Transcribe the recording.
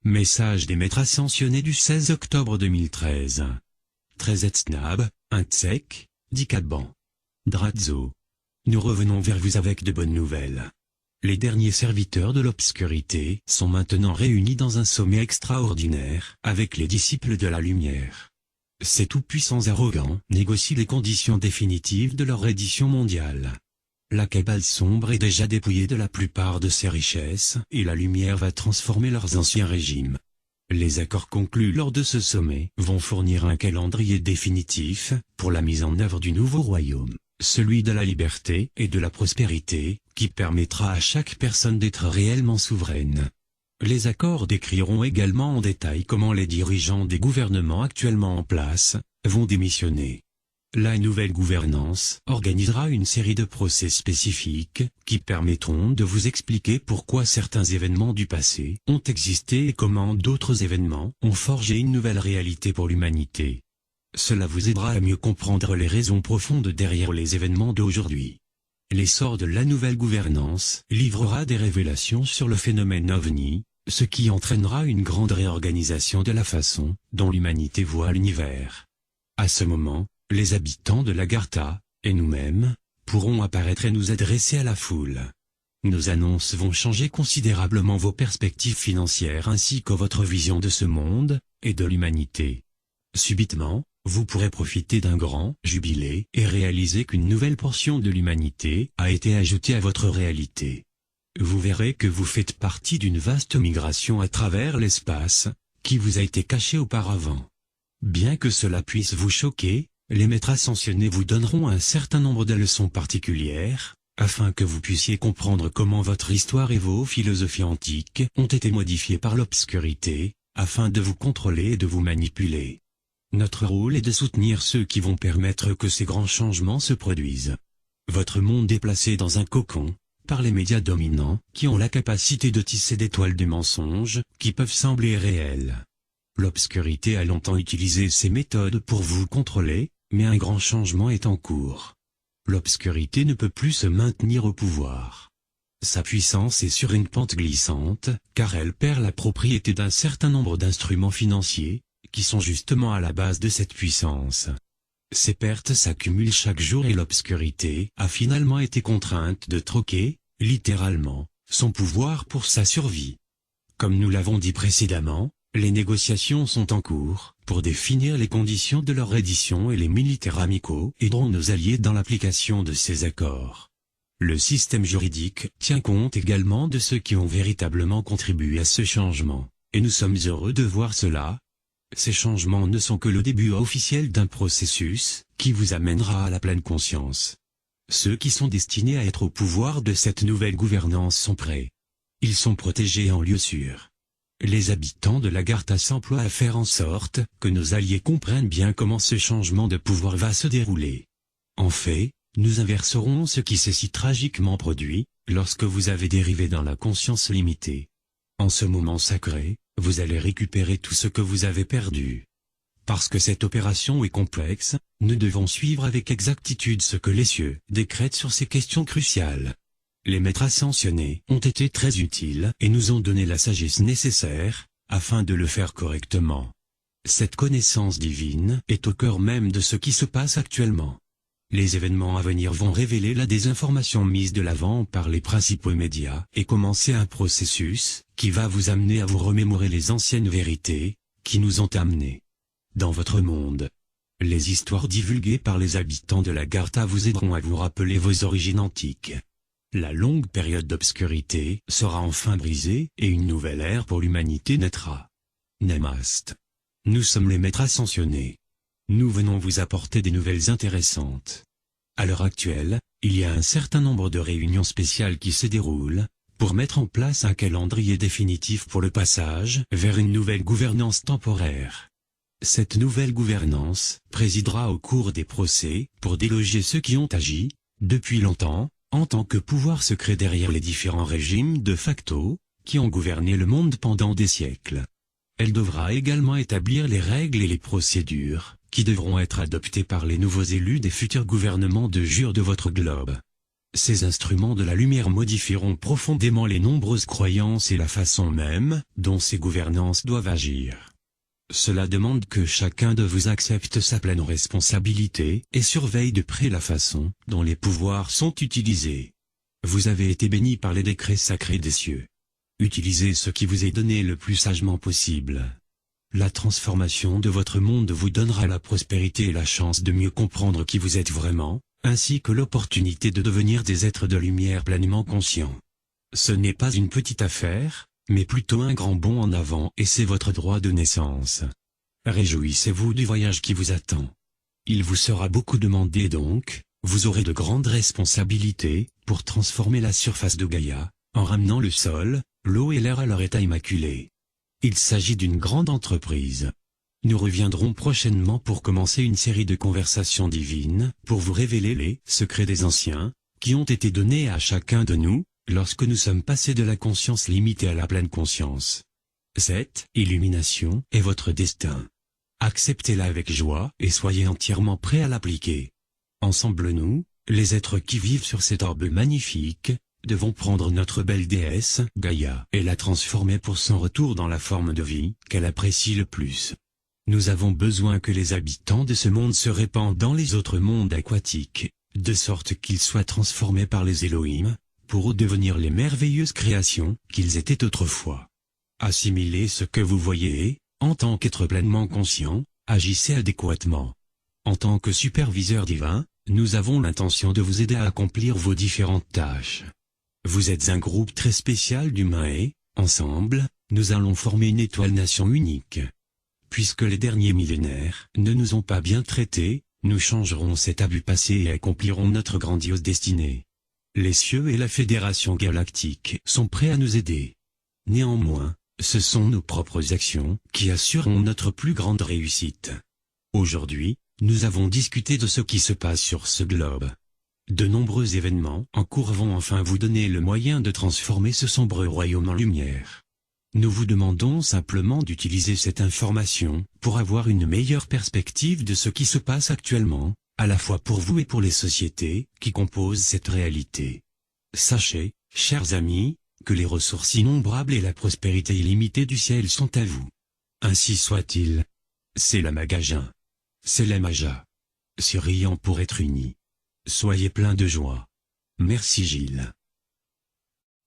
Message des maîtres ascensionnés du 16 octobre 2013. Trezetznab, Intsek, Dikaban. Drazo. Nous revenons vers vous avec de bonnes nouvelles. Les derniers serviteurs de l'obscurité sont maintenant réunis dans un sommet extraordinaire avec les disciples de la lumière. Ces tout-puissants arrogants négocient les conditions définitives de leur reddition mondiale. La cabale sombre est déjà dépouillée de la plupart de ses richesses et la lumière va transformer leurs anciens régimes. Les accords conclus lors de ce sommet vont fournir un calendrier définitif pour la mise en œuvre du nouveau royaume, celui de la liberté et de la prospérité, qui permettra à chaque personne d'être réellement souveraine. Les accords décriront également en détail comment les dirigeants des gouvernements actuellement en place vont démissionner. La nouvelle gouvernance organisera une série de procès spécifiques qui permettront de vous expliquer pourquoi certains événements du passé ont existé et comment d'autres événements ont forgé une nouvelle réalité pour l'humanité. Cela vous aidera à mieux comprendre les raisons profondes derrière les événements d'aujourd'hui. L'essor de la nouvelle gouvernance livrera des révélations sur le phénomène OVNI, ce qui entraînera une grande réorganisation de la façon dont l'humanité voit l'univers. À ce moment, les habitants de l'Agartha, et nous-mêmes, pourront apparaître et nous adresser à la foule. Nos annonces vont changer considérablement vos perspectives financières ainsi que votre vision de ce monde, et de l'humanité. Subitement, vous pourrez profiter d'un grand jubilé et réaliser qu'une nouvelle portion de l'humanité a été ajoutée à votre réalité. Vous verrez que vous faites partie d'une vaste migration à travers l'espace, qui vous a été cachée auparavant. Bien que cela puisse vous choquer, les maîtres ascensionnés vous donneront un certain nombre de leçons particulières, afin que vous puissiez comprendre comment votre histoire et vos philosophies antiques ont été modifiées par l'obscurité, afin de vous contrôler et de vous manipuler. Notre rôle est de soutenir ceux qui vont permettre que ces grands changements se produisent. Votre monde est placé dans un cocon, par les médias dominants, qui ont la capacité de tisser des toiles de mensonges, qui peuvent sembler réelles. L'obscurité a longtemps utilisé ces méthodes pour vous contrôler, mais un grand changement est en cours. L'obscurité ne peut plus se maintenir au pouvoir. Sa puissance est sur une pente glissante, car elle perd la propriété d'un certain nombre d'instruments financiers, qui sont justement à la base de cette puissance. Ces pertes s'accumulent chaque jour et l'obscurité a finalement été contrainte de troquer, littéralement, son pouvoir pour sa survie. Comme nous l'avons dit précédemment, les négociations sont en cours pour définir les conditions de leur reddition et les militaires amicaux aideront nos alliés dans l'application de ces accords. Le système juridique tient compte également de ceux qui ont véritablement contribué à ce changement, et nous sommes heureux de voir cela. Ces changements ne sont que le début officiel d'un processus qui vous amènera à la pleine conscience. Ceux qui sont destinés à être au pouvoir de cette nouvelle gouvernance sont prêts. Ils sont protégés en lieu sûr. Les habitants de l'Agartha s'emploient à faire en sorte que nos alliés comprennent bien comment ce changement de pouvoir va se dérouler. En fait, nous inverserons ce qui s'est si tragiquement produit, lorsque vous avez dérivé dans la conscience limitée. En ce moment sacré, vous allez récupérer tout ce que vous avez perdu. Parce que cette opération est complexe, nous devons suivre avec exactitude ce que les cieux décrètent sur ces questions cruciales. Les maîtres ascensionnés ont été très utiles et nous ont donné la sagesse nécessaire, afin de le faire correctement. Cette connaissance divine est au cœur même de ce qui se passe actuellement. Les événements à venir vont révéler la désinformation mise de l'avant par les principaux médias et commencer un processus qui va vous amener à vous remémorer les anciennes vérités qui nous ont amenés dans votre monde. Les histoires divulguées par les habitants de l'Agartha vous aideront à vous rappeler vos origines antiques. La longue période d'obscurité sera enfin brisée et une nouvelle ère pour l'humanité naîtra. Namaste. Nous sommes les maîtres ascensionnés. Nous venons vous apporter des nouvelles intéressantes. À l'heure actuelle, il y a un certain nombre de réunions spéciales qui se déroulent, pour mettre en place un calendrier définitif pour le passage vers une nouvelle gouvernance temporaire. Cette nouvelle gouvernance présidera au cours des procès pour déloger ceux qui ont agi, depuis longtemps, en tant que pouvoir secret derrière les différents régimes de facto, qui ont gouverné le monde pendant des siècles. Elle devra également établir les règles et les procédures, qui devront être adoptées par les nouveaux élus des futurs gouvernements de jure de votre globe. Ces instruments de la lumière modifieront profondément les nombreuses croyances et la façon même dont ces gouvernances doivent agir. Cela demande que chacun de vous accepte sa pleine responsabilité et surveille de près la façon dont les pouvoirs sont utilisés. Vous avez été béni par les décrets sacrés des cieux. Utilisez ce qui vous est donné le plus sagement possible. La transformation de votre monde vous donnera la prospérité et la chance de mieux comprendre qui vous êtes vraiment, ainsi que l'opportunité de devenir des êtres de lumière pleinement conscients. Ce n'est pas une petite affaire, mais plutôt un grand bond en avant et c'est votre droit de naissance. Réjouissez-vous du voyage qui vous attend. Il vous sera beaucoup demandé donc, vous aurez de grandes responsabilités pour transformer la surface de Gaïa, en ramenant le sol, l'eau et l'air à leur état immaculé. Il s'agit d'une grande entreprise. Nous reviendrons prochainement pour commencer une série de conversations divines, pour vous révéler les secrets des anciens, qui ont été donnés à chacun de nous, lorsque nous sommes passés de la conscience limitée à la pleine conscience. Cette illumination est votre destin. Acceptez-la avec joie et soyez entièrement prêts à l'appliquer. Ensemble nous, les êtres qui vivent sur cet orbe magnifique, devons prendre notre belle déesse, Gaïa, et la transformer pour son retour dans la forme de vie qu'elle apprécie le plus. Nous avons besoin que les habitants de ce monde se répandent dans les autres mondes aquatiques, de sorte qu'ils soient transformés par les Elohim, pour devenir les merveilleuses créations qu'ils étaient autrefois. Assimilez ce que vous voyez et, en tant qu'être pleinement conscient, agissez adéquatement. En tant que superviseur divin, nous avons l'intention de vous aider à accomplir vos différentes tâches. Vous êtes un groupe très spécial d'humains et, ensemble, nous allons former une étoile-nation unique. Puisque les derniers millénaires ne nous ont pas bien traités, nous changerons cet abus passé et accomplirons notre grandiose destinée. Les cieux et la Fédération galactique sont prêts à nous aider. Néanmoins, ce sont nos propres actions qui assureront notre plus grande réussite. Aujourd'hui, nous avons discuté de ce qui se passe sur ce globe. De nombreux événements en cours vont enfin vous donner le moyen de transformer ce sombre royaume en lumière. Nous vous demandons simplement d'utiliser cette information pour avoir une meilleure perspective de ce qui se passe actuellement, à la fois pour vous et pour les sociétés qui composent cette réalité. Sachez, chers amis, que les ressources innombrables et la prospérité illimitée du ciel sont à vous. Ainsi soit-il. C'est la Magaja. C'est la Maja. Souriant pour être unis. Soyez pleins de joie. Merci Gilles.